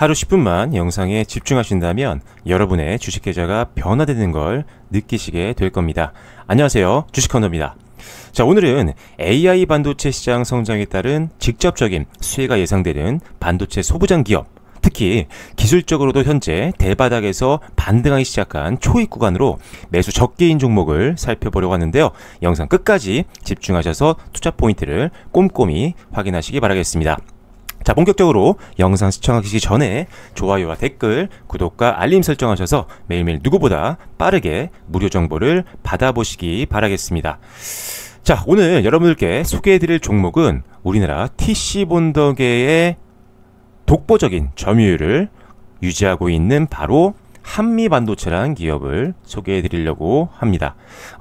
하루 10분만 영상에 집중하신다면 여러분의 주식 계좌가 변화되는 걸 느끼시게 될 겁니다. 안녕하세요, 주식헌터입니다. 자, 오늘은 AI 반도체 시장 성장에 따른 직접적인 수혜가 예상되는 반도체 소부장 기업, 특히 기술적으로도 현재 대바닥에서 반등하기 시작한 초입 구간으로 매수 적게인 종목을 살펴보려고 하는데요. 영상 끝까지 집중하셔서 투자 포인트를 꼼꼼히 확인하시기 바라겠습니다. 자, 본격적으로 영상 시청하기 전에 좋아요와 댓글, 구독과 알림 설정하셔서 매일매일 누구보다 빠르게 무료 정보를 받아보시기 바라겠습니다. 자, 오늘 여러분들께 소개해드릴 종목은 우리나라 TC본더계의 독보적인 점유율을 유지하고 있는 바로 한미반도체라는 기업을 소개해드리려고 합니다.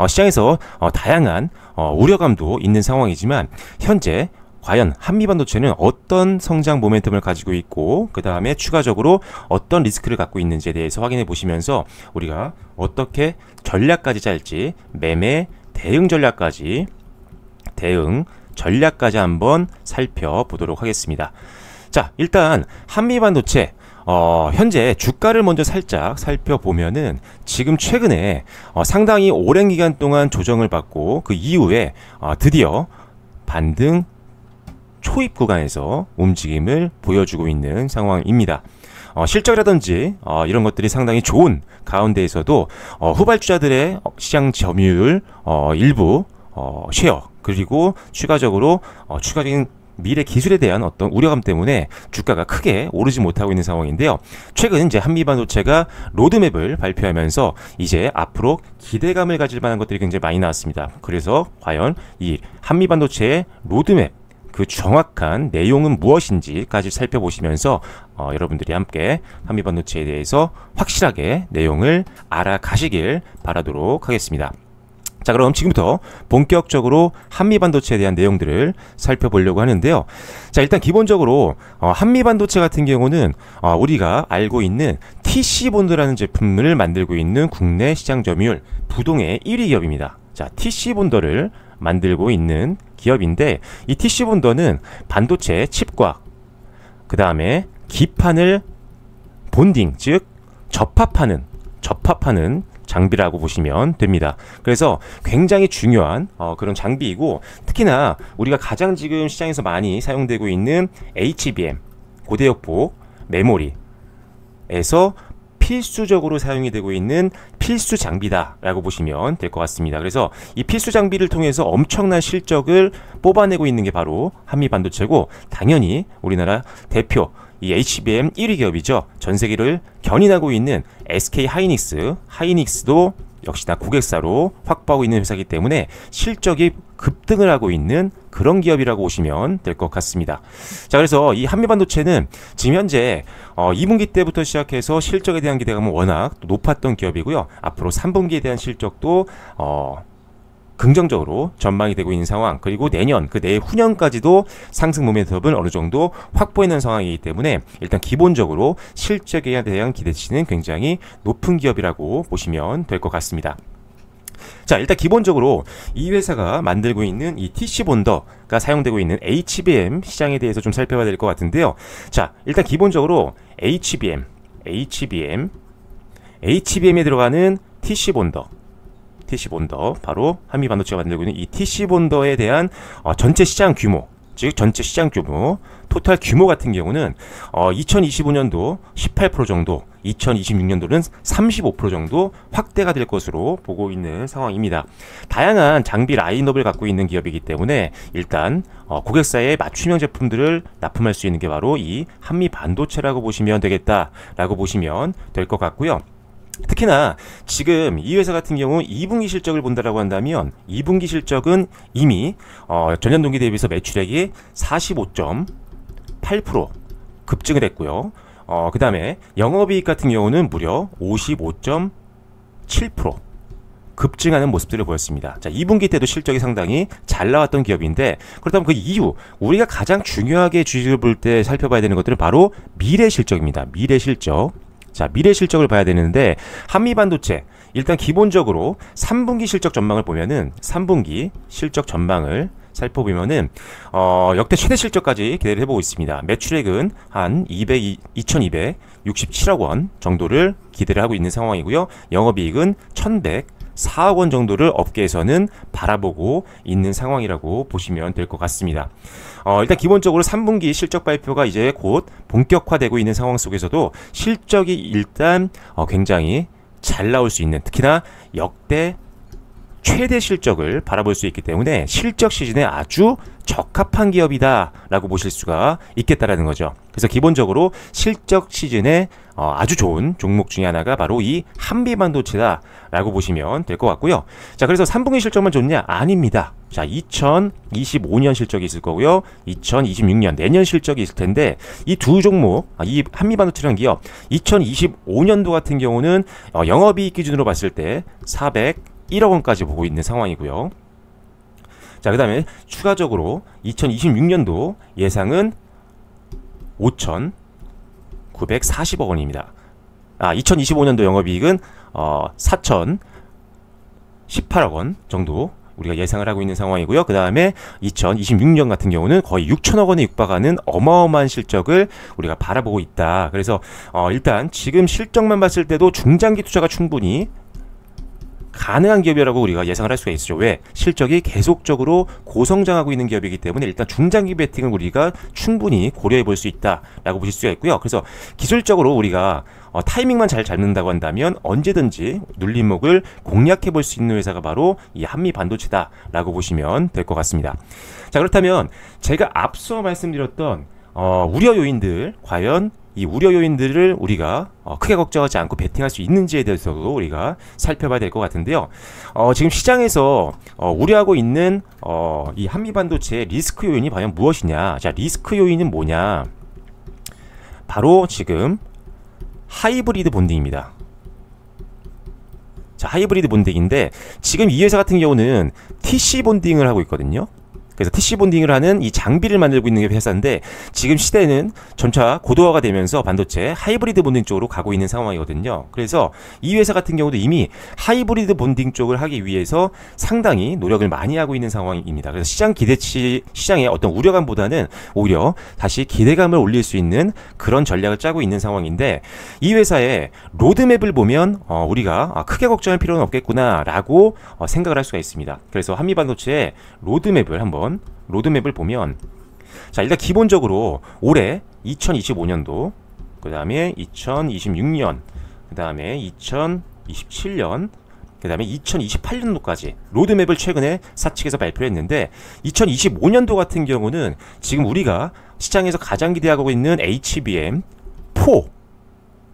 시장에서 다양한 우려감도 있는 상황이지만 현재 과연 한미반도체는 어떤 성장 모멘텀을 가지고 있고 그 다음에 추가적으로 어떤 리스크를 갖고 있는지에 대해서 확인해 보시면서 우리가 어떻게 전략까지 짤지, 매매 대응 전략까지 한번 살펴보도록 하겠습니다. 자, 일단 한미반도체 현재 주가를 먼저 살짝 살펴보면은 지금 최근에 상당히 오랜 기간 동안 조정을 받고 그 이후에 드디어 반등 초입 구간에서 움직임을 보여주고 있는 상황입니다. 실적이라든지 이런 것들이 상당히 좋은 가운데에서도 후발주자들의 시장 점유율 일부 쉐어, 그리고 추가적으로 추가적인 미래 기술에 대한 어떤 우려감 때문에 주가가 크게 오르지 못하고 있는 상황인데요. 최근 이제 한미반도체가 로드맵을 발표하면서 이제 앞으로 기대감을 가질 만한 것들이 굉장히 많이 나왔습니다. 그래서 과연 이 한미반도체의 로드맵, 그 정확한 내용은 무엇인지까지 살펴보시면서 여러분들이 함께 한미반도체에 대해서 확실하게 내용을 알아가시길 바라도록 하겠습니다. 자, 그럼 지금부터 본격적으로 한미반도체에 대한 내용들을 살펴보려고 하는데요. 자, 일단 기본적으로 한미반도체 같은 경우는 우리가 알고 있는 TC본드라는 제품을 만들고 있는 국내 시장 점유율 부동의 1위 기업입니다. 자, TC본더를 만들고 있는 기업인데 이 TC본더는 반도체 칩과 그 다음에 기판을 본딩, 즉 접합하는 장비라고 보시면 됩니다. 그래서 굉장히 중요한 그런 장비이고, 특히나 우리가 가장 지금 시장에서 많이 사용되고 있는 HBM, 고대역폭 메모리에서 필수적으로 사용이 되고 있는 필수 장비다라고 보시면 될 것 같습니다. 그래서 이 필수 장비를 통해서 엄청난 실적을 뽑아내고 있는 게 바로 한미반도체고, 당연히 우리나라 대표 이 HBM 1위 기업이죠. 전 세계를 견인하고 있는 SK 하이닉스도 역시나 고객사로 확보하고 있는 회사이기 때문에 실적이 급등을 하고 있는 그런 기업이라고 보시면 될 것 같습니다. 자, 그래서 이 한미반도체는 지금 현재 2분기 때부터 시작해서 실적에 대한 기대감은 워낙 높았던 기업이고요. 앞으로 3분기에 대한 실적도 긍정적으로 전망이 되고 있는 상황, 그리고 내년 그 내후년까지도 상승 모멘텀을 어느 정도 확보해낸 상황이기 때문에 일단 기본적으로 실적에 대한 기대치는 굉장히 높은 기업이라고 보시면 될 것 같습니다. 자, 일단 기본적으로 이 회사가 만들고 있는 이 TC본더가 사용되고 있는 HBM 시장에 대해서 좀 살펴봐야 될 것 같은데요. 자, 일단 기본적으로 HBM에 들어가는 TC본더, 바로 한미반도체가 만들고 있는 이 TC본더에 대한 전체 시장 규모, 즉 전체 시장 규모, 토탈 규모 같은 경우는 2025년도 18% 정도, 2026년도는 35% 정도 확대가 될 것으로 보고 있는 상황입니다. 다양한 장비 라인업을 갖고 있는 기업이기 때문에 일단 고객사의 맞춤형 제품들을 납품할 수 있는 게 바로 이 한미반도체라고 보시면 되겠다라고 보시면 될 것 같고요. 특히나 지금 이 회사 같은 경우 2분기 실적을 본다라고 한다면 2분기 실적은 이미 전년 동기 대비해서 매출액이 45.8% 급증을 했고요. 그 다음에 영업이익 같은 경우는 무려 55.7% 급증하는 모습들을 보였습니다. 자, 2분기 때도 실적이 상당히 잘 나왔던 기업인데, 그렇다면 그 이후 우리가 가장 중요하게 주식을 볼 때 살펴봐야 되는 것들은 바로 미래 실적입니다. 미래 실적. 자, 미래 실적을 봐야 되는데 한미반도체 일단 기본적으로 3분기 실적 전망을 보면은 3분기 실적 전망을 살펴보면은 역대 최대 실적까지 기대를 해보고 있습니다. 매출액은 한 2267억 원 정도를 기대를 하고 있는 상황이고요. 영업이익은 1104억 원 정도를 업계에서는 바라보고 있는 상황이라고 보시면 될 것 같습니다. 일단 기본적으로 3분기 실적 발표가 이제 곧 본격화되고 있는 상황 속에서도 실적이 일단 굉장히 잘 나올 수 있는, 특히나 역대 최대 실적을 바라볼 수 있기 때문에 실적 시즌에 아주 적합한 기업이다 라고 보실 수가 있겠다라는 거죠. 그래서 기본적으로 실적 시즌에 아주 좋은 종목 중에 하나가 바로 이 한미반도체다 라고 보시면 될 것 같고요. 자, 그래서 3분기 실적만 좋냐? 아닙니다. 자, 2025년 실적이 있을 거고요. 2026년 내년 실적이 있을 텐데 이 두 종목, 이 한미반도체라는 기업 2025년도 같은 경우는 영업이익 기준으로 봤을 때 401억 원까지 보고 있는 상황이고요. 자, 그 다음에 추가적으로 2026년도 예상은 5,940억 원입니다. 2025년도 영업이익은 4,018억 원 정도 우리가 예상을 하고 있는 상황이고요. 그 다음에 2026년 같은 경우는 거의 6천억 원에 육박하는 어마어마한 실적을 우리가 바라보고 있다. 그래서 일단 지금 실적만 봤을 때도 중장기 투자가 충분히 가능한 기업이라고 우리가 예상을 할 수가 있죠. 왜? 실적이 계속적으로 고성장하고 있는 기업이기 때문에 일단 중장기 베팅을 우리가 충분히 고려해 볼 수 있다라고 보실 수가 있고요. 그래서 기술적으로 우리가 타이밍만 잘 잡는다고 한다면 언제든지 눌림목을 공략해 볼 수 있는 회사가 바로 이 한미반도체다라고 보시면 될 것 같습니다. 자, 그렇다면 제가 앞서 말씀드렸던 우려 요인들, 과연 이 우려 요인들을 우리가 크게 걱정하지 않고 베팅할 수 있는지에 대해서도 우리가 살펴봐야 될 것 같은데요. 지금 시장에서 우려하고 있는 이 한미반도체의 리스크 요인이 과연 무엇이냐? 자, 리스크 요인은 뭐냐? 바로 지금 하이브리드 본딩입니다. 자, 하이브리드 본딩인데 지금 이 회사 같은 경우는 TC 본딩을 하고 있거든요. 그래서 TC 본딩을 하는 이 장비를 만들고 있는 회사인데 지금 시대는 점차 고도화가 되면서 반도체 하이브리드 본딩 쪽으로 가고 있는 상황이거든요. 그래서 이 회사 같은 경우도 이미 하이브리드 본딩 쪽을 하기 위해서 상당히 노력을 많이 하고 있는 상황입니다. 그래서 시장 기대치, 시장의 어떤 우려감보다는 오히려 다시 기대감을 올릴 수 있는 그런 전략을 짜고 있는 상황인데 이 회사의 로드맵을 보면 우리가 크게 걱정할 필요는 없겠구나라고 생각을 할 수가 있습니다. 그래서 한미반도체의 로드맵을 보면 자, 일단 기본적으로 올해 2025년도, 그 다음에 2026년, 그 다음에 2027년, 그 다음에 2028년도까지 로드맵을 최근에 사측에서 발표했는데 2025년도 같은 경우는 지금 우리가 시장에서 가장 기대하고 있는 HBM4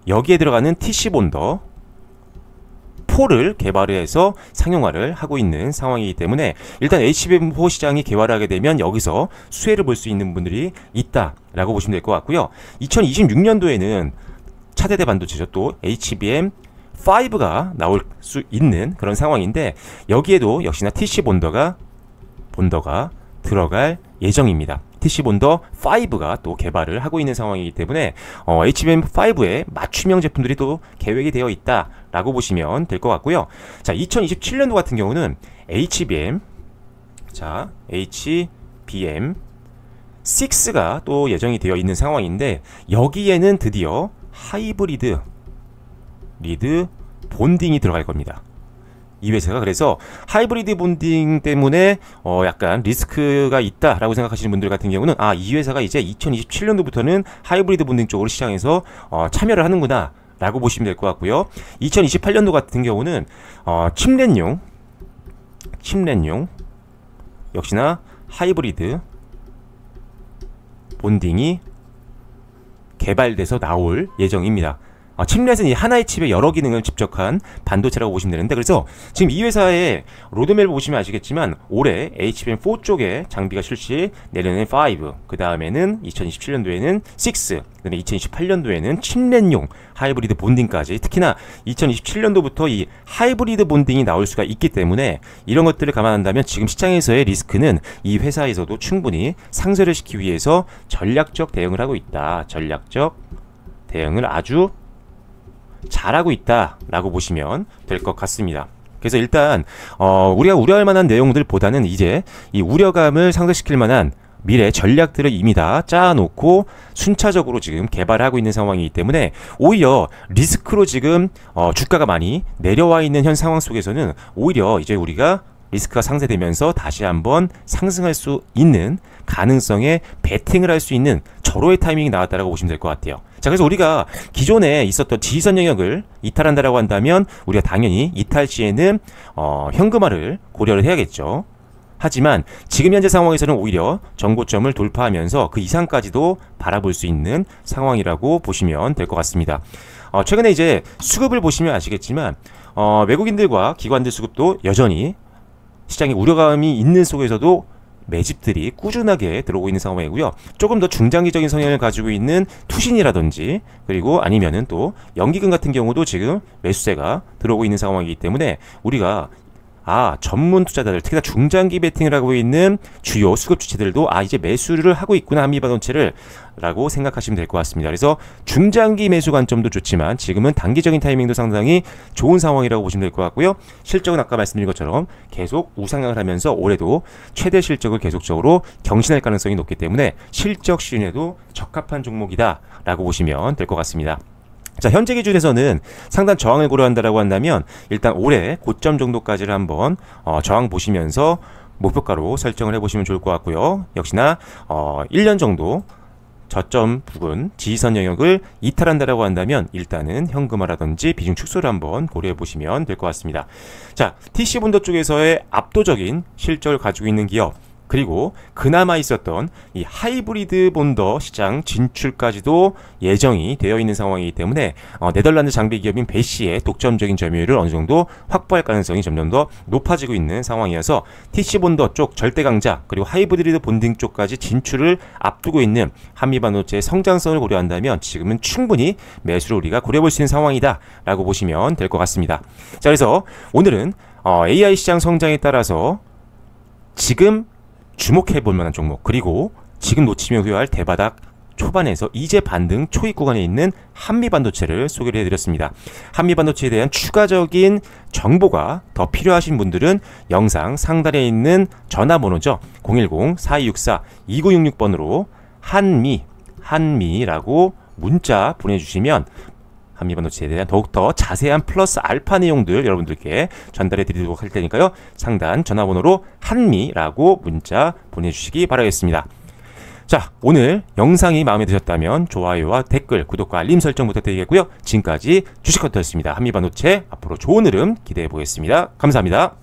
여기에 들어가는 TC본더 4를 개발해서 상용화를 하고 있는 상황이기 때문에 일단 HBM4 시장이 개발하게 되면 여기서 수혜를 볼 수 있는 분들이 있다라고 보시면 될 것 같고요. 2026년도에는 차세대 반도체죠. 또 HBM5가 나올 수 있는 그런 상황인데 여기에도 역시나 TC 본더가 들어갈 예정입니다. TC 본더 5가 또 개발을 하고 있는 상황이기 때문에 HBM5의 맞춤형 제품들이 또 계획이 되어 있다라고 보시면 될 것 같고요. 자, 2027년도 같은 경우는 HBM6가 또 예정이 되어 있는 상황인데 여기에는 드디어 하이브리드 본딩이 들어갈 겁니다. 이 회사가 그래서 하이브리드 본딩 때문에 약간 리스크가 있다라고 생각하시는 분들 같은 경우는 이 회사가 이제 2027년도부터는 하이브리드 본딩 쪽으로 시장에서 참여를 하는구나 라고 보시면 될 것 같고요. 2028년도 같은 경우는 칩넷용 역시나 하이브리드 본딩이 개발돼서 나올 예정입니다. 칩넷은 이 하나의 칩에 여러 기능을 집적한 반도체라고 보시면 되는데 그래서 지금 이 회사의 로드맵을 보시면 아시겠지만 올해 HBM4 쪽에 장비가 출시, 내년에는 5, 그 다음에는 2027년도에는 6, 그 다음에 2028년도에는 칩넷용 하이브리드 본딩까지 특히나 2027년도부터 이 하이브리드 본딩이 나올 수가 있기 때문에 이런 것들을 감안한다면 지금 시장에서의 리스크는 이 회사에서도 충분히 상쇄를 시키기 위해서 전략적 대응을 하고 있다. 전략적 대응을 아주 잘하고 있다라고 보시면 될 것 같습니다. 그래서 일단 우리가 우려할 만한 내용들보다는 이제 이 우려감을 상쇄시킬 만한 미래 전략들을 이미 다 짜놓고 순차적으로 지금 개발하고 있는 상황이기 때문에 오히려 리스크로 지금 주가가 많이 내려와 있는 현 상황 속에서는 오히려 이제 우리가 리스크가 상쇄되면서 다시 한번 상승할 수 있는 가능성에 베팅을 할 수 있는 절호의 타이밍이 나왔다라고 보시면 될 것 같아요. 자, 그래서 우리가 기존에 있었던 지지선 영역을 이탈한다라고 한다면 우리가 당연히 이탈 시에는 현금화를 고려를 해야겠죠. 하지만 지금 현재 상황에서는 오히려 정고점을 돌파하면서 그 이상까지도 바라볼 수 있는 상황이라고 보시면 될 것 같습니다. 최근에 이제 수급을 보시면 아시겠지만 외국인들과 기관들 수급도 여전히 시장에 우려감이 있는 속에서도 매집들이 꾸준하게 들어오고 있는 상황이고요. 조금 더 중장기적인 성향을 가지고 있는 투신이라든지 그리고 아니면은 또 연기금 같은 경우도 지금 매수세가 들어오고 있는 상황이기 때문에 우리가 전문 투자자들, 특히나 중장기 베팅을 하고 있는 주요 수급 주체들도 이제 매수를 하고 있구나, 한미반도체를 라고 생각하시면 될 것 같습니다. 그래서 중장기 매수 관점도 좋지만 지금은 단기적인 타이밍도 상당히 좋은 상황이라고 보시면 될 것 같고요. 실적은 아까 말씀드린 것처럼 계속 우상향을 하면서 올해도 최대 실적을 계속적으로 경신할 가능성이 높기 때문에 실적 시즌에도 적합한 종목이다 라고 보시면 될 것 같습니다. 자, 현재 기준에서는 상단 저항을 고려한다라고 한다면 일단 올해 고점 정도까지를 한번 저항 보시면서 목표가로 설정을 해보시면 좋을 것 같고요. 역시나 1년 정도 저점 부근 지지선 영역을 이탈한다라고 한다면 일단은 현금화라든지 비중 축소를 한번 고려해 보시면 될 것 같습니다. 자, TC본더 쪽에서의 압도적인 실적을 가지고 있는 기업, 그리고 그나마 있었던 이 하이브리드 본더 시장 진출까지도 예정이 되어 있는 상황이기 때문에 네덜란드 장비 기업인 베시의 독점적인 점유율을 어느 정도 확보할 가능성이 점점 더 높아지고 있는 상황이어서 TC 본더 쪽 절대 강자 그리고 하이브리드 본딩 쪽까지 진출을 앞두고 있는 한미반도체의 성장성을 고려한다면 지금은 충분히 매수를 우리가 고려해볼 수 있는 상황이다 라고 보시면 될 것 같습니다. 자, 그래서 오늘은 AI 시장 성장에 따라서 지금 주목해 볼 만한 종목, 그리고 지금 놓치면 후회할 대바닥 초반에서 이제 반등 초입 구간에 있는 한미반도체를 소개를 해드렸습니다. 한미반도체에 대한 추가적인 정보가 더 필요하신 분들은 영상 상단에 있는 전화번호죠. 010-4264-2966번으로 한미라고 문자 보내주시면 한미반도체에 대한 더욱더 자세한 플러스 알파 내용들 여러분들께 전달해 드리도록 할 테니까요. 상단 전화번호로 한미라고 문자 보내주시기 바라겠습니다. 자, 오늘 영상이 마음에 드셨다면 좋아요와 댓글, 구독과 알림 설정 부탁드리겠고요. 지금까지 주식커터였습니다. 한미반도체 앞으로 좋은 흐름 기대해 보겠습니다. 감사합니다.